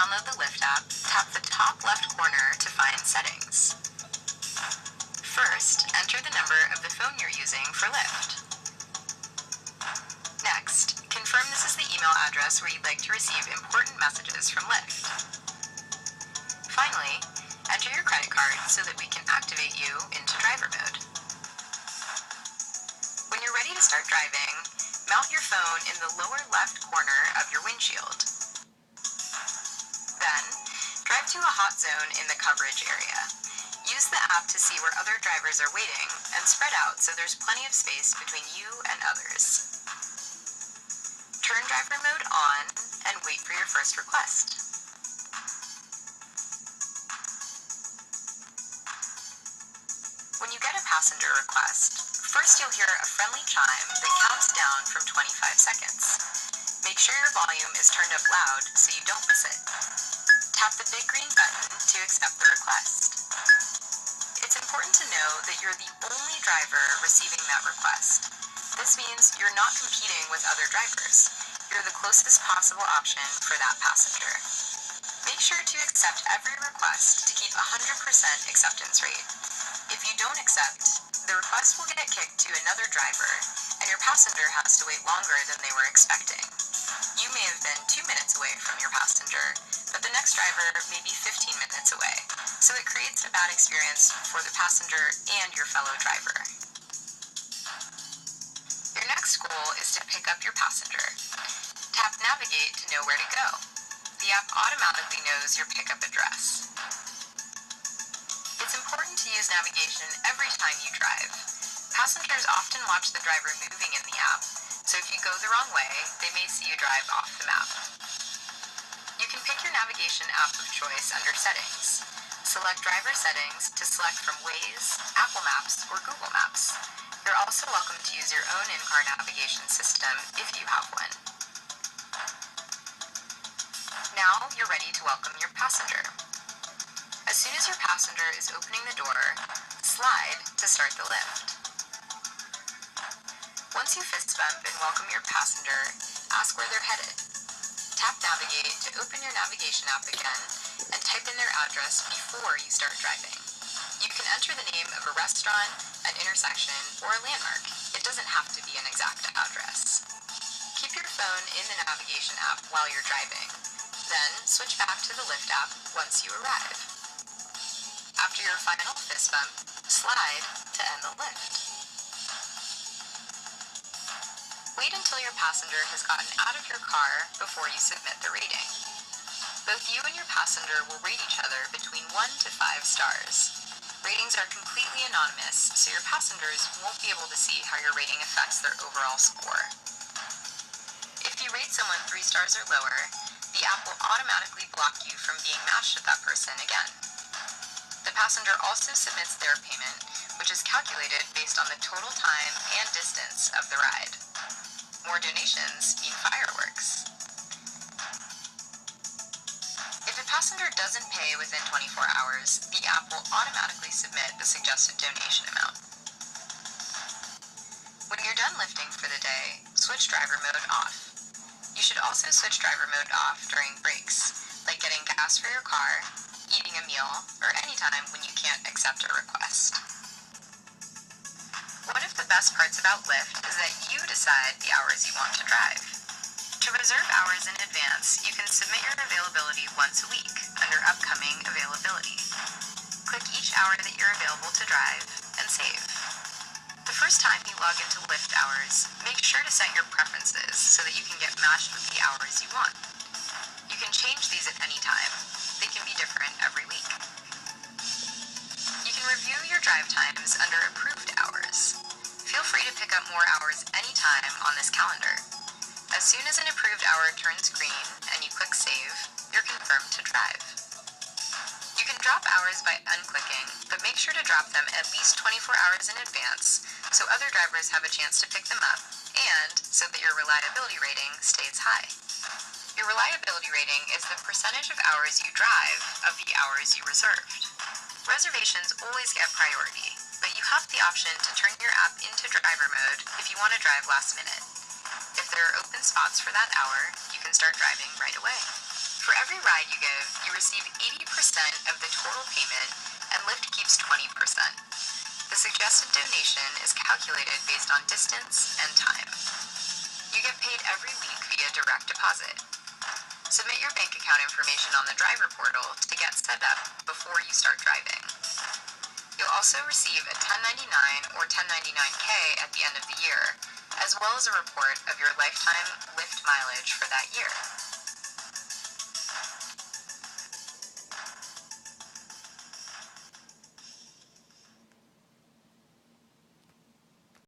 download the Lyft app, tap the top left corner to find Settings. First, enter the number of the phone you're using for Lyft. Next, confirm this is the email address where you'd like to receive important messages from Lyft. Finally, enter your credit card so that we can activate you into driver mode. When you're ready to start driving, mount your phone in the lower left corner of your windshield. Then, drive to a hot zone in the coverage area. Use the app to see where other drivers are waiting and spread out so there's plenty of space between you and others. Turn driver mode on and wait for your first request. When you get a passenger request, first you'll hear a friendly chime that counts down from 25 seconds. Make sure your volume is turned up loud so you don't miss it. Tap the big green button to accept the request. It's important to know that you're the only driver receiving that request. This means you're not competing with other drivers. You're the closest possible option for that passenger. Make sure to accept every request to keep 100% acceptance rate. If you don't accept, the request will get kicked to another driver, and your passenger has to wait longer than they were expecting. You may have been 2 minutes away from your passenger, but the next driver may be 15 minutes away, so it creates a bad experience for the passenger and your fellow driver. Your next goal is to pick up your passenger. Tap Navigate to know where to go. The app automatically knows your pickup address. It's important to use navigation every time you drive. Passengers often watch the driver moving in the app, so if you go the wrong way, they may see you drive off the map. You can pick your navigation app of choice under Settings. Select Driver Settings to select from Waze, Apple Maps, or Google Maps. You're also welcome to use your own in-car navigation system if you have one. Now you're ready to welcome your passenger. As soon as your passenger is opening the door, slide to start the lift. Once you fist bump and welcome your passenger, ask where they're headed. Tap Navigate to open your navigation app again and type in their address before you start driving. You can enter the name of a restaurant, an intersection, or a landmark. It doesn't have to be an exact address. Keep your phone in the navigation app while you're driving. Then switch back to the Lyft app once you arrive. After your final fist bump, slide to end the lift. Wait until your passenger has gotten out of your car before you submit the rating. Both you and your passenger will rate each other between 1 to 5 stars. Ratings are completely anonymous, so your passengers won't be able to see how your rating affects their overall score. If you rate someone 3 stars or lower, the app will automatically block you from being matched with that person again. The passenger also submits their payment, which is calculated based on the total time and distance of the ride. More donations mean fireworks. If a passenger doesn't pay within 24 hours, the app will automatically submit the suggested donation amount. When you're done lifting for the day, switch driver mode off. You should also switch driver mode off during breaks, like getting gas for your car, eating a meal, or any time when you can't accept a request. One of the best parts about Lyft is that you decide the hours you want to drive. To reserve hours in advance, you can submit your availability once a week under Upcoming Availability. Click each hour that you're available to drive and save. The first time you log into Lyft hours, make sure to set your preferences so that you can get matched with the hours you want. You can change these at any time. They can be different every week. You can review your drive times under Approved Hours. Feel free to pick up more hours anytime on this calendar. As soon as an approved hour turns green and you click Save, you're confirmed to drive. You can drop hours by unclicking, but make sure to drop them at least 24 hours in advance so other drivers have a chance to pick them up and so that your reliability rating stays high. Your reliability rating is the percentage of hours you drive of the hours you reserved. Reservations always get priority, but you have the option to turn your app into driver mode if you want to drive last minute. If there are open spots for that hour, you can start driving right away. For every ride you give, you receive 80% of the total payment, and Lyft keeps 20%. The suggested donation is calculated based on distance and time. You get paid every week via direct deposit. Submit your bank account information on the driver portal to get set up before you start driving. You'll also receive a 1099 or 1099K at the end of the year, as well as a report of your lifetime Lyft mileage for that year.